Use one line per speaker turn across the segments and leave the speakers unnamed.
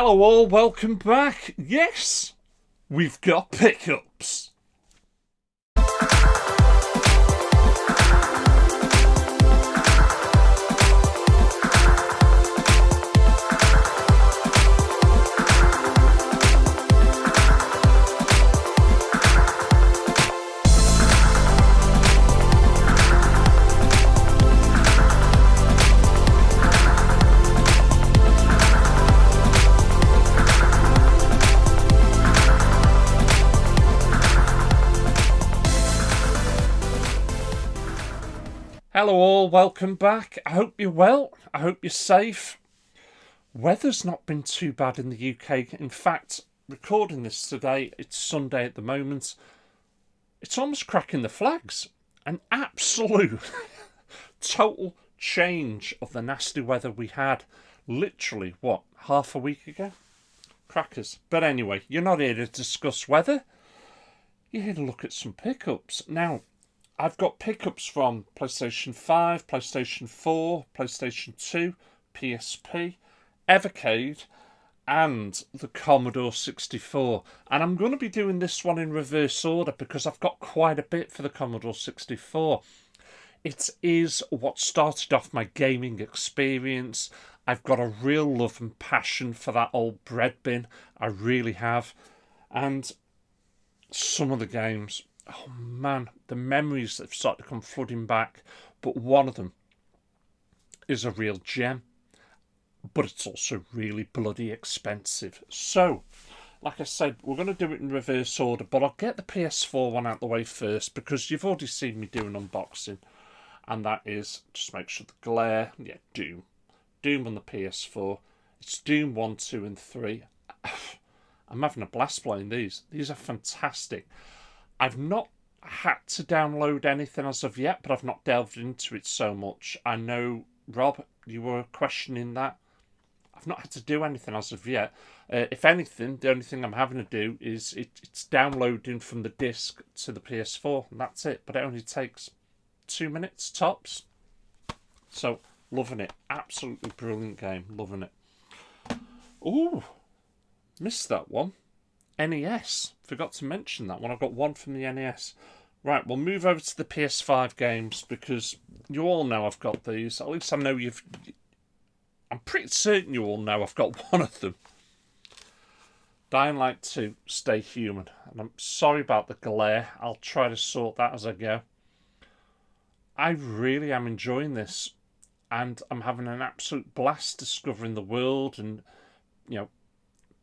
Hello all, welcome back. Yes, we've got pickups. Hello all, welcome back. I hope you're well. I hope you're safe. Weather's not been too bad in the UK. In fact, recording this today, it's Sunday at the moment. It's almost cracking the flags. An absolute total change of the nasty weather we had literally, half a week ago? Crackers. But anyway, you're not here to discuss weather. You're here to look at some pickups. Now, I've got pickups from PlayStation 5, PlayStation 4, PlayStation 2, PSP, Evercade, and the Commodore 64. And I'm going to be doing this one in reverse order because I've got quite a bit for the Commodore 64. It is what started off my gaming experience. I've got a real love and passion for that old bread bin. I really have. And some of the games, oh man, the memories that have started to come flooding back. But one of them is a real gem. But it's also really bloody expensive. So, like I said, we're going to do it in reverse order. But I'll get the PS4 one out the way first, because you've already seen me do an unboxing. And that is, just make sure the glare, Doom. Doom on the PS4. It's Doom 1, 2 and 3. I'm having a blast playing these. These are fantastic. I've not had to download anything as of yet, but I've not delved into it so much. I know, Rob, you were questioning that. I've not had to do anything as of yet. If anything, the only thing I'm having to do is it's downloading from the disc to the PS4, and that's it. But it only takes 2 minutes tops. So, loving it. Absolutely brilliant game. Loving it. Ooh, missed that one. NES. Forgot to mention that one. I've got one from the NES. Right, we'll move over to the PS5 games because you all know I've got these. At least I know I'm pretty certain you all know I've got one of them. Dying Light 2, Stay Human. And I'm sorry about the glare. I'll try to sort that as I go. I really am enjoying this. And I'm having an absolute blast discovering the world and,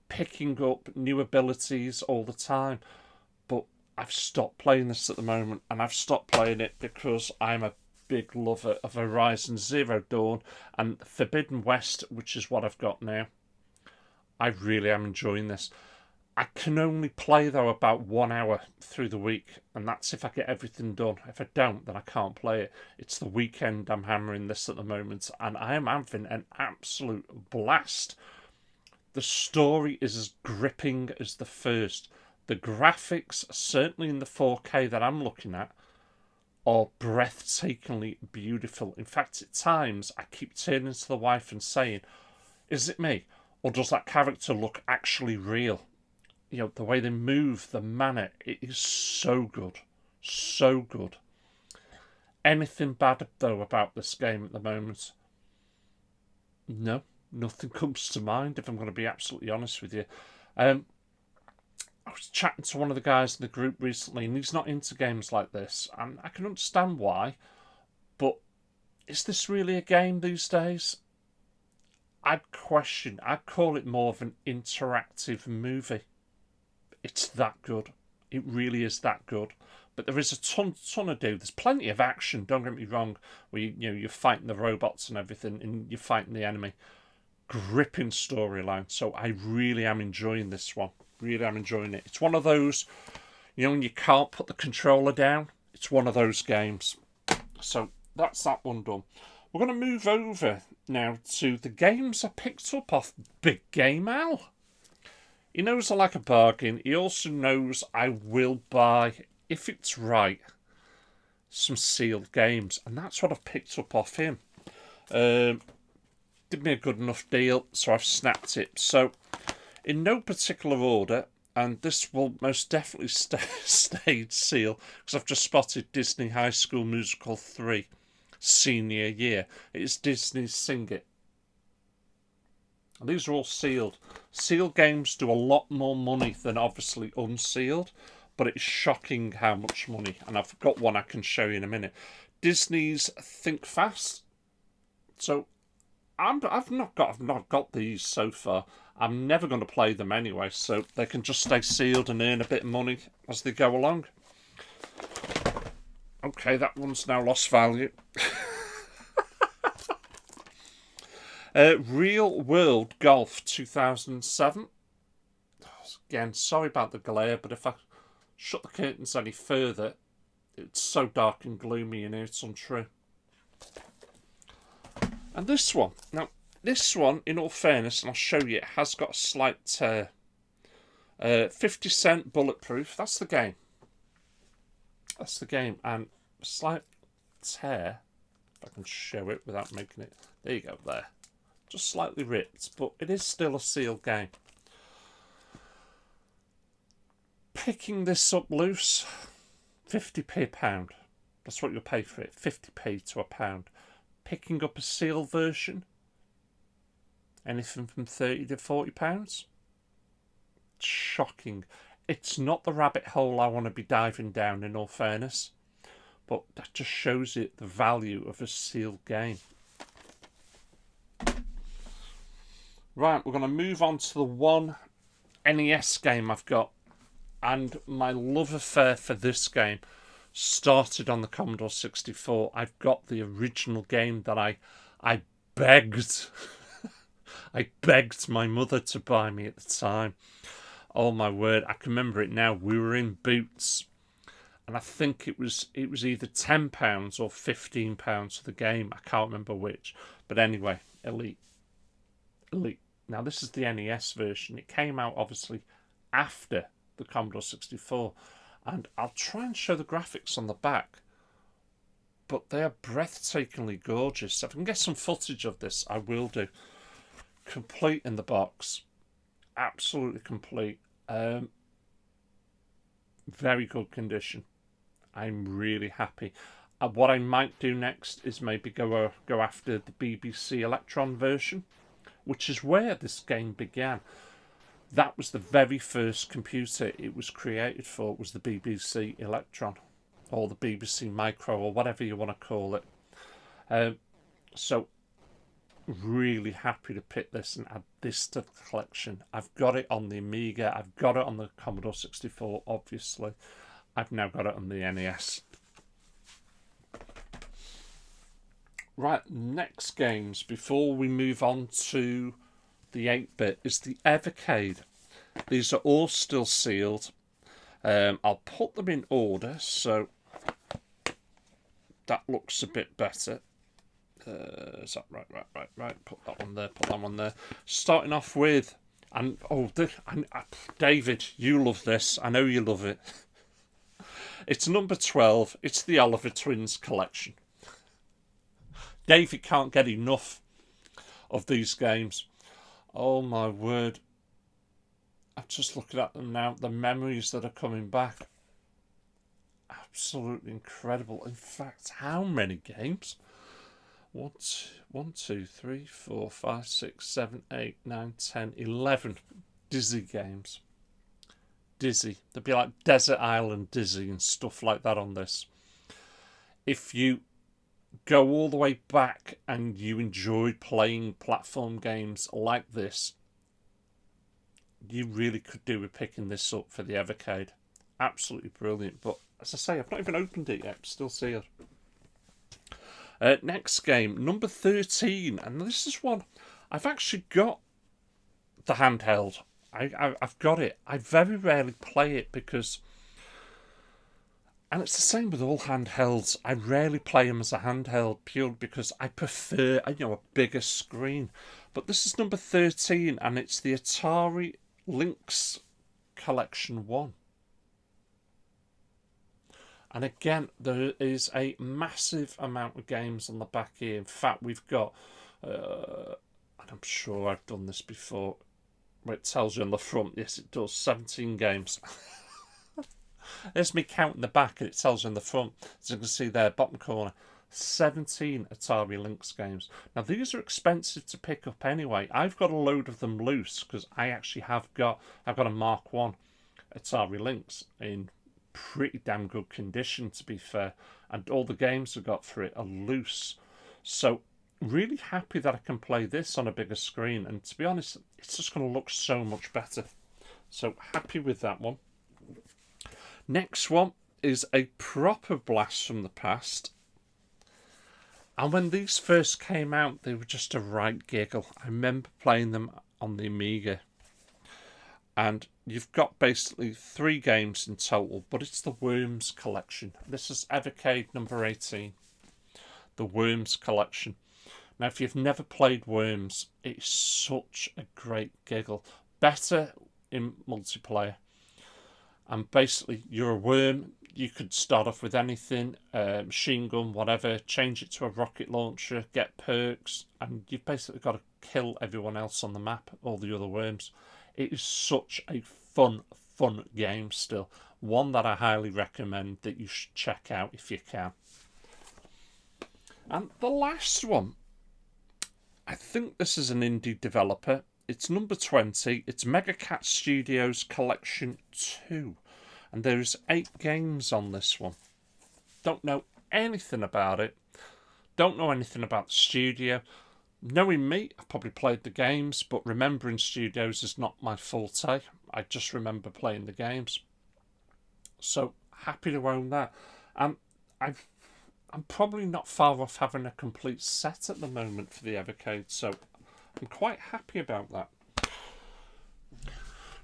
picking up new abilities all the time. But I've stopped playing this at the moment, and I've stopped playing it because I'm a big lover of Horizon Zero Dawn and Forbidden West, which is what I've got now. I really am enjoying this. I can only play, though, about 1 hour through the week, and that's if I get everything done. If I don't, then I can't play it. It's the weekend I'm hammering this at the moment, and I am having an absolute blast. The story is as gripping as the first. The graphics, certainly in the 4K that I'm looking at, are breathtakingly beautiful. In fact, at times, I keep turning to the wife and saying, is it me? Or does that character look actually real? The way they move, the manner, it is so good. So good. Anything bad, though, about this game at the moment? No. Nothing comes to mind, if I'm going to be absolutely honest with you. I was chatting to one of the guys in the group recently, and he's not into games like this, and I can understand why, but is this really a game these days? I'd call it more of an interactive movie. It's that good. It really is that good. But there is a ton to do. There's plenty of action, don't get me wrong, where you're fighting the robots and everything, and you're fighting the enemy. Gripping storyline. So I really am enjoying this one. Really am enjoying it. It's one of those, when you can't put the controller down, it's one of those games. So that's that one done. We're going to move over now to the games I picked up off Big Game Al. He knows I like a bargain. He also knows I will buy, if it's right, some sealed games. And that's what I've picked up off him. Did me a good enough deal, so I've snapped it. So in no particular order, and this will most definitely stay sealed because I've just spotted Disney High School Musical 3 senior year. It's Disney's Sing It. And these are all sealed. Sealed games do a lot more money than obviously unsealed, but it's shocking how much money. And I've got one I can show you in a minute. Disney's Think Fast. So I've not got these so far. I'm never going to play them anyway, so they can just stay sealed and earn a bit of money as they go along. Okay, that one's now lost value. Real World Golf 2007. Again, sorry about the glare, but if I shut the curtains any further, it's so dark and gloomy in here, it's untrue. And this one. Now, this one, in all fairness, and I'll show you, it has got a slight tear. 50-cent bulletproof. That's the game. That's the game. And a slight tear, if I can show it without making it. There you go, there. Just slightly ripped, but it is still a sealed game. Picking this up loose, 50p a pound. That's what you'll pay for it, 50p to a pound. Picking up a sealed version, anything from 30 to 40 pounds. Shocking. It's not the rabbit hole I want to be diving down, in all fairness, but that just shows you the value of a sealed game. Right, we're going to move on to the one NES game I've got, and my love affair for this game started on the Commodore 64. I've got the original game that I begged I begged my mother to buy me at the time. Oh my word, I can remember it now. We were in Boots, and I think it was either £10 or £15 for the game. I can't remember which, but anyway, Elite. Now this is the NES version. It came out obviously after the Commodore 64, and I'll try and show the graphics on the back, but they are breathtakingly gorgeous. If I can get some footage of this, I will do. Complete in the box, absolutely complete. Very good condition. I'm really happy. What I might do next is maybe go after the BBC Electron version, which is where this game began. That was the very first computer it was created for, was the BBC Electron, or the BBC Micro, or whatever you want to call it. So, really happy to pick this and add this to the collection. I've got it on the Amiga, I've got it on the Commodore 64, obviously. I've now got it on the NES. Right, next games, before we move on to the 8-bit, is the Evercade. These are all still sealed. I'll put them in order, so that looks a bit better. Is that right? Put that one there, put that one there. Starting off with, David, you love this. I know you love it. It's number 12. It's the Oliver Twins collection. David can't get enough of these games. Oh my word. I'm just looking at them now. The memories that are coming back. Absolutely incredible. In fact, how many games? 1, 2, 3, 4, 5, 6, 7, 8, 9, 10, 11 Dizzy games. Dizzy. There'd be like Desert Island Dizzy and stuff like that on this. If you go all the way back and you enjoyed playing platform games like this, you really could do with picking this up for the Evercade. Absolutely brilliant. But as I say, I've not even opened it yet. It's still sealed. Next game, number 13. And this is one I've actually got the handheld. I've got it. I very rarely play it because... And it's the same with all handhelds. I rarely play them as a handheld purely because I prefer, a bigger screen. But this is number 13, and it's the Atari Lynx Collection 1. And again, there is a massive amount of games on the back here. In fact, we've got, and I'm sure I've done this before, where it tells you on the front. Yes, it does. 17 games. There's me counting the back, and it tells you on the front. As you can see there, bottom corner, 17 Atari Lynx games. Now, these are expensive to pick up anyway. I've got a load of them loose because I actually I've got a Mark 1 Atari Lynx in pretty damn good condition, to be fair. And all the games I've got for it are loose. So, really happy that I can play this on a bigger screen. And to be honest, it's just going to look so much better. So, happy with that one. Next one is a proper blast from the past. And when these first came out, they were just a right giggle. I remember playing them on the Amiga. And you've got basically 3 games in total, but it's the Worms collection. This is Evercade number 18. The Worms collection. Now, if you've never played Worms, it's such a great giggle. Better in multiplayer. And basically, you're a worm. You could start off with anything, machine gun, whatever, change it to a rocket launcher, get perks, and you've basically got to kill everyone else on the map, all the other worms. It is such a fun game still. One that I highly recommend that you should check out if you can. And the last one, I think this is an indie developer. It's number 20. It's Mega Cat Studios Collection 2. And there's 8 games on this one. Don't know anything about it. Don't know anything about the studio. Knowing me, I've probably played the games, but remembering studios is not my forte. I just remember playing the games. So, happy to own that. I'm probably not far off having a complete set at the moment for the Evercade, so I'm quite happy about that.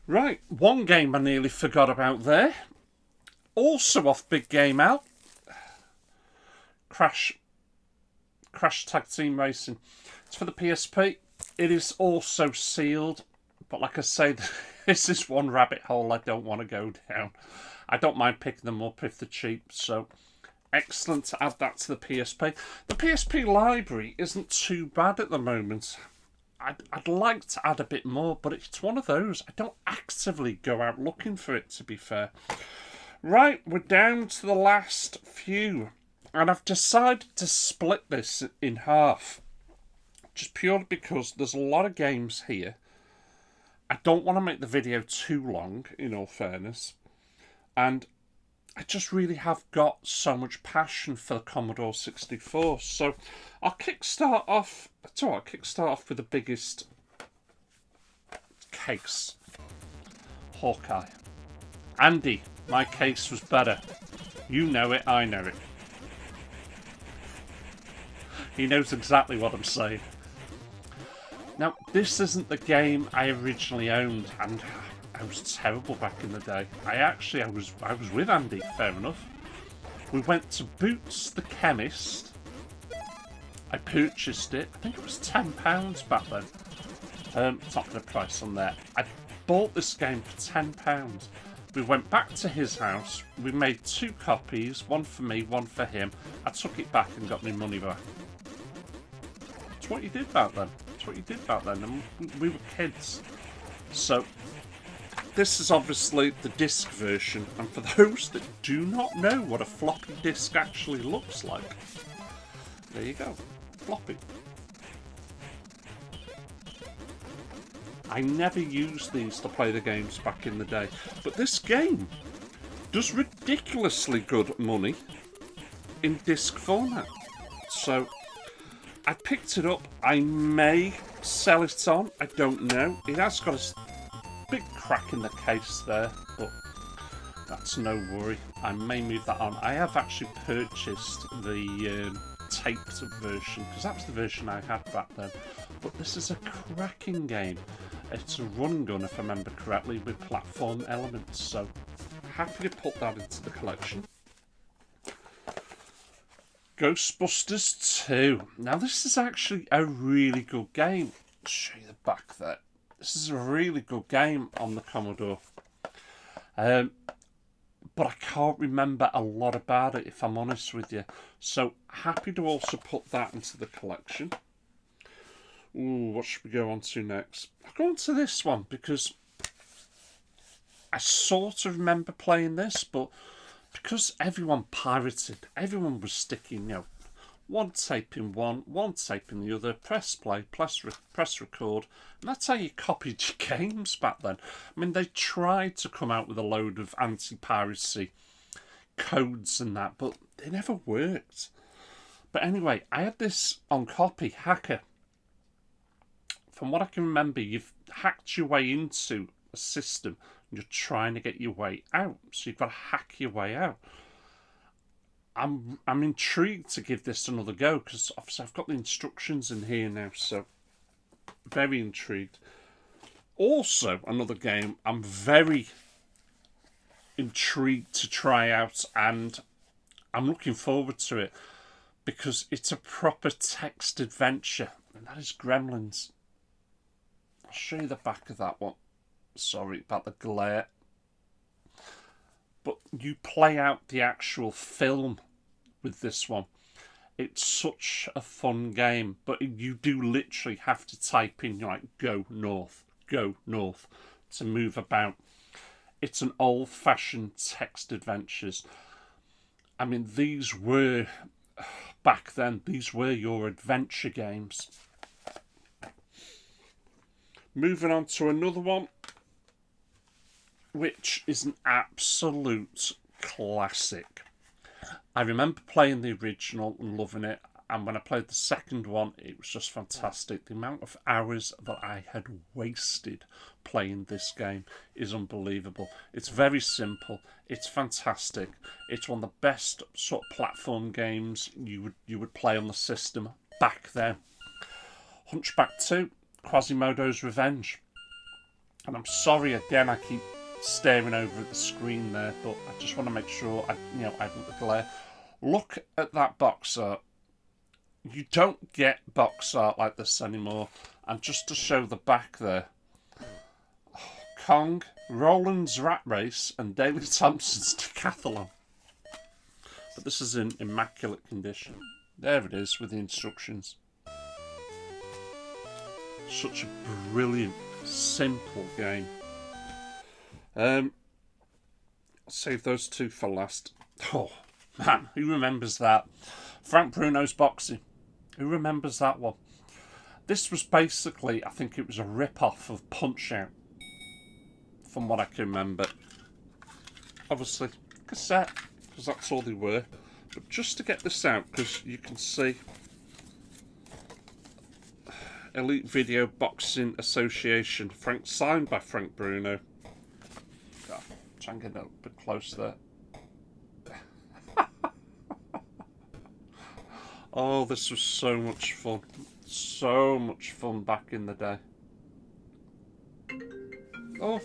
Right, one game I nearly forgot about there. Also off Big Game Out. Crash Tag Team Racing. It's for the PSP. It is also sealed, but like I say, this is one rabbit hole I don't want to go down. I don't mind picking them up if they're cheap, so excellent to add that to the PSP. The PSP library isn't too bad at the moment. I'd like to add a bit more, but it's one of those. I don't actively go out looking for it, to be fair. Right, we're down to the last few. And I've decided to split this in half. Just purely because there's a lot of games here. I don't want to make the video too long, in all fairness. And I just really have got so much passion for the Commodore 64. So I'll kickstart off with the biggest case. Hawkeye. Andy, my case was better. You know it, I know it. He knows exactly what I'm saying. Now, this isn't the game I originally owned, and I was terrible back in the day. I was with Andy, fair enough. We went to Boots the Chemist. I purchased it. I think it was £10 back then. It's not going to price on there. I bought this game for £10. We went back to his house. We made 2 copies, one for me, one for him. I took it back and got my money back. That's what you did back then. And we were kids. So, this is obviously the disc version. And for those that do not know what a floppy disk actually looks like, there you go. Floppy. I never used these to play the games back in the day. But this game does ridiculously good money in disc format. So I picked it up. I may sell it on. I don't know. It has got a big crack in the case there, but that's no worry. I may move that on. I have actually purchased the taped version, because that was the version I had back then. But this is a cracking game. It's a run gun, if I remember correctly, with platform elements. So happy to put that into the collection. Ghostbusters 2. Now this is actually a really good game. I'll show you the back there. This is a really good game on the Commodore. But I can't remember a lot about it, if I'm honest with you. So happy to also put that into the collection. Ooh, what should we go on to next? I'll go on to this one because I sort of remember playing this, but because everyone pirated, everyone was sticking, one tape in one tape in the other, press play, press record, and that's how you copied your games back then. I mean, they tried to come out with a load of anti-piracy codes and that, but they never worked. But anyway, I had this on copy, Hacker. From what I can remember, you've hacked your way into a system and you're trying to get your way out. So you've got to hack your way out. I'm intrigued to give this another go because obviously I've got the instructions in here now, so very intrigued. Also, another game I'm very intrigued to try out, and I'm looking forward to it because it's a proper text adventure, and that is Gremlins. I'll show you the back of that one. Sorry about the glare. But you play out the actual film with this one. It's such a fun game, but you do literally have to type in, like, go north to move about. It's an old-fashioned text adventures. I mean, these were, back then, these were your adventure games. Moving on to another one, which is an absolute classic. I remember playing the original and loving it, and when I played the second one, it was just fantastic. The amount of hours that I had wasted playing this game is unbelievable. It's very simple. It's fantastic. It's one of the best sort of platform games you would play on the system back then. Hunchback 2, Quasimodo's Revenge. And I'm sorry again, I keep staring over at the screen there, but I just want to make sure I haven't the glare. Look at that box art. You don't get box art like this anymore. And just to show the back there, Kong, Roland's Rat Race, and Daley Thompson's Decathlon. But this is in immaculate condition. There it is with the instructions. Such a brilliant, simple game. I'll save those two for last. Oh, man, who remembers that? Frank Bruno's Boxing. Who remembers that one? This was basically, I think it was a rip-off of Punch-Out, from what I can remember. Obviously, cassette, because that's all they were. But just to get this out, because you can see Elite Video Boxing Association, signed by Frank Bruno. Try and get a bit close there. Oh, this was so much fun. So much fun back in the day. Oh,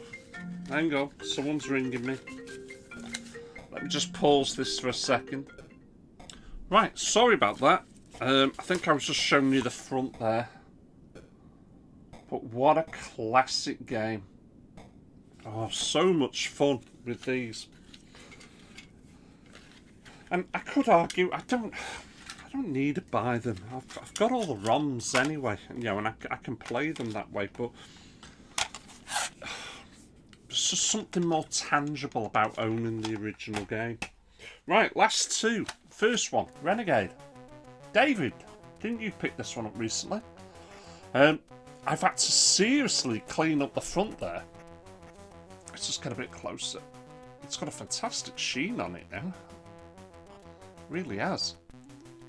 hang on. Someone's ringing me. Let me just pause this for a second. Right, sorry about that. I think I was just showing you the front there. But what a classic game. Oh, so much fun with these. And I could argue, I don't need to buy them. I've got all the ROMs anyway, and I can play them that way, but there's just something more tangible about owning the original game. Right, last two. First one, Renegade. David, didn't you pick this one up recently? I've had to seriously clean up the front there. Let's just get a bit closer. It's got a fantastic sheen on it now. Really has.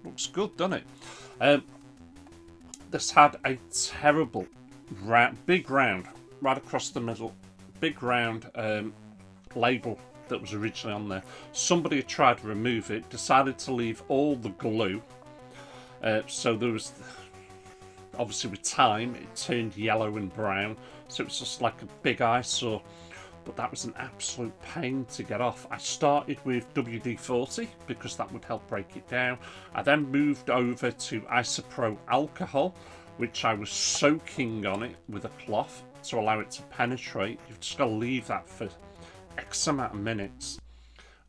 Looks good, doesn't it? This had a terrible big round right across the middle, big round label that was originally on there. Somebody had tried to remove it, decided to leave all the glue. So there was, obviously with time, it turned yellow and brown. So it was just like a big eyesore. But that was an absolute pain to get off. I started with WD-40 because that would help break it down. I then moved over to Isopro alcohol, which I was soaking on it with a cloth to allow it to penetrate. You've just got to leave that for X amount of minutes.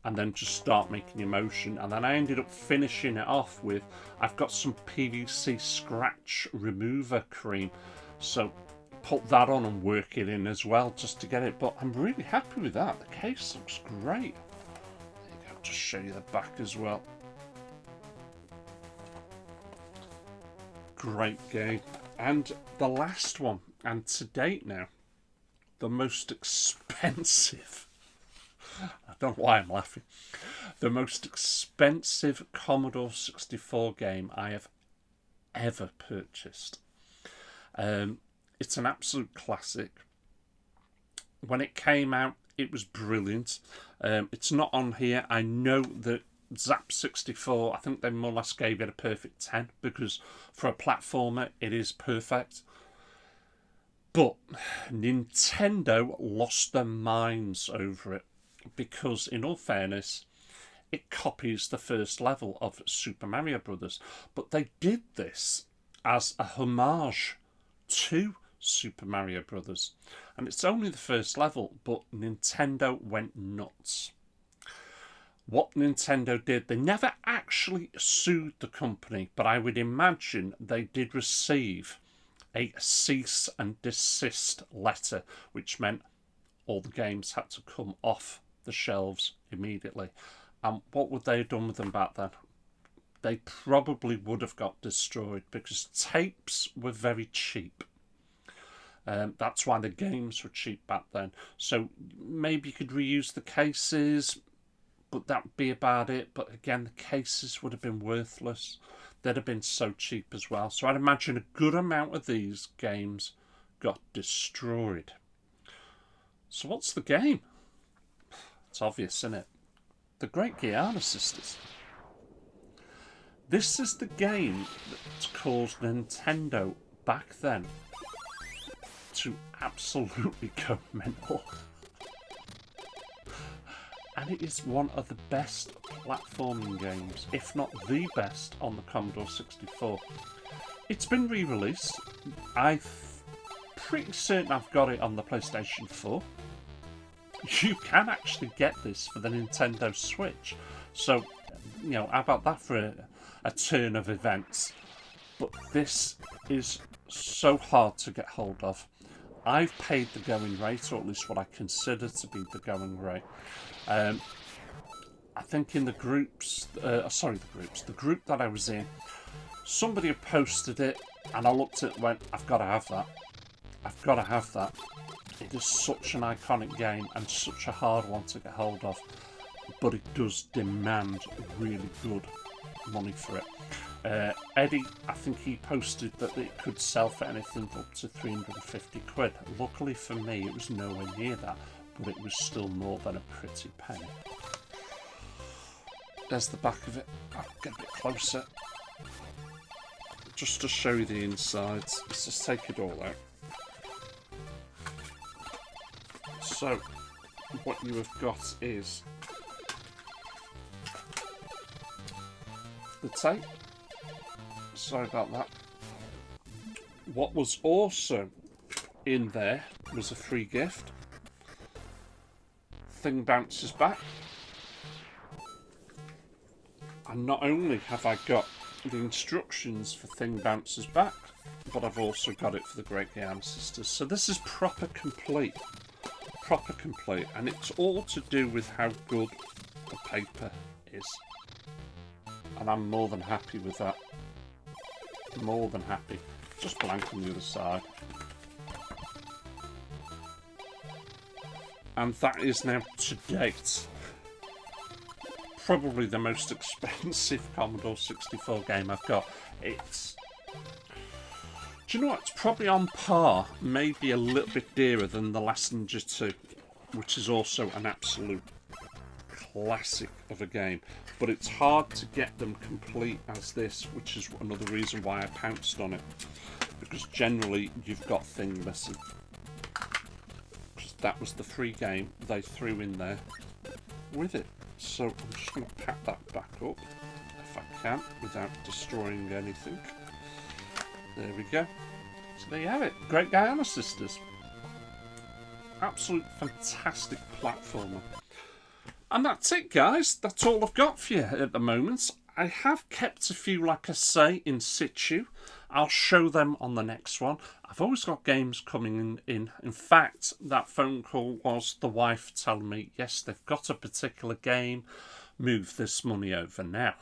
and then just start making your motion. And then I ended up finishing it off with, I've got some PVC scratch remover cream, so put that on and work it in as well just to get it. But I'm really happy with that. The case looks great. There you go, just show you the back as well. Great game. And the last one, and to date now, the most expensive, I don't know why I'm laughing, the most expensive Commodore 64 game I have ever purchased. It's an absolute classic. When it came out, it was brilliant. It's not on here. I know that Zap 64, I think they more or less gave it a perfect 10, because for a platformer, it is perfect. But Nintendo lost their minds over it, because in all fairness, it copies the first level of Super Mario Brothers. But they did this as a homage to Super Mario Brothers. And it's only the first level, but Nintendo went nuts. What Nintendo did, they never actually sued the company, but I would imagine they did receive a cease and desist letter, which meant all the games had to come off the shelves immediately. And what would they have done with them back then? They probably would have got destroyed, because tapes were very cheap. That's why the games were cheap back then. So maybe you could reuse the cases, but that would be about it. But again, the cases would have been worthless. They'd have been so cheap as well. So I'd imagine a good amount of these games got destroyed. So what's the game? It's obvious, isn't it? The Great Guyana Sisters. This is the game that caused Nintendo back then to absolutely go mental. And it is one of the best platforming games, if not the best, on the Commodore 64. It's been re-released. I'm pretty certain I've got it on the PlayStation 4. You can actually get this for the Nintendo Switch. So, you know, how about that for a turn of events? But this is so hard to get hold of. I've paid the going rate, or at least what I consider to be the going rate. I think in the groups, the group that I was in, somebody had posted it, and I looked at it and went, I've got to have that. I've got to have that. It is such an iconic game and such a hard one to get hold of, but it does demand really good money for it. Eddie, I think he posted that it could sell for anything up to 350 quid. Luckily for me, it was nowhere near that, but it was still more than a pretty penny. There's the back of it. I'll get a bit closer, just to show you the insides. Let's just take it all out. So, what you have got is the tape. Sorry about that. What was also in there was a free gift. Thing bounces back. And not only have I got the instructions for Thing Bounces Back, but I've also got it for the Great Guyana Sisters. So this is proper complete. Proper complete. And it's all to do with how good the paper is. And I'm more than happy with that. More than happy. Just blank on the other side. And that is now, to date, probably the most expensive Commodore 64 game I've got. It's... Do you know what? It's probably on par, maybe a little bit dearer than The Last Ninja 2, which is also an absolute classic of a game. But it's hard to get them complete as this, which is another reason why I pounced on it. Because generally, you've got Thing missing. Because that was the free game they threw in there with it. So I'm just going to pack that back up, if I can, without destroying anything. There we go. So there you have it. Great Guyana Sisters. Absolute fantastic platformer. And that's it, guys. That's all I've got for you at the moment. I have kept a few, like I say, in situ. I'll show them on the next one. I've always got games coming in. In fact, that phone call was the wife telling me, yes, they've got a particular game. Move this money over now.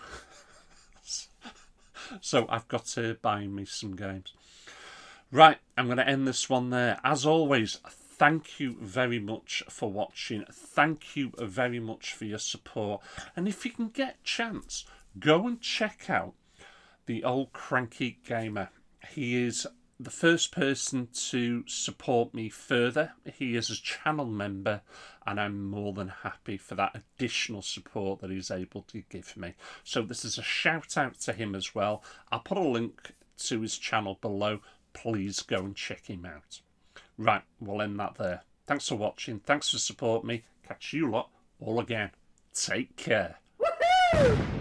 So I've got to buy me some games. Right, I'm going to end this one there. As always, thank you very much for watching. Thank you very much for your support. And if you can get a chance, go and check out the Old Cranky Gamer. He is the first person to support me further. He is a channel member, and I'm more than happy for that additional support that he's able to give me. So this is a shout out to him as well. I'll put a link to his channel below. Please go and check him out. Right, we'll end that there. Thanks for watching. Thanks for supporting me. Catch you lot all again. Take care.
Woohoo!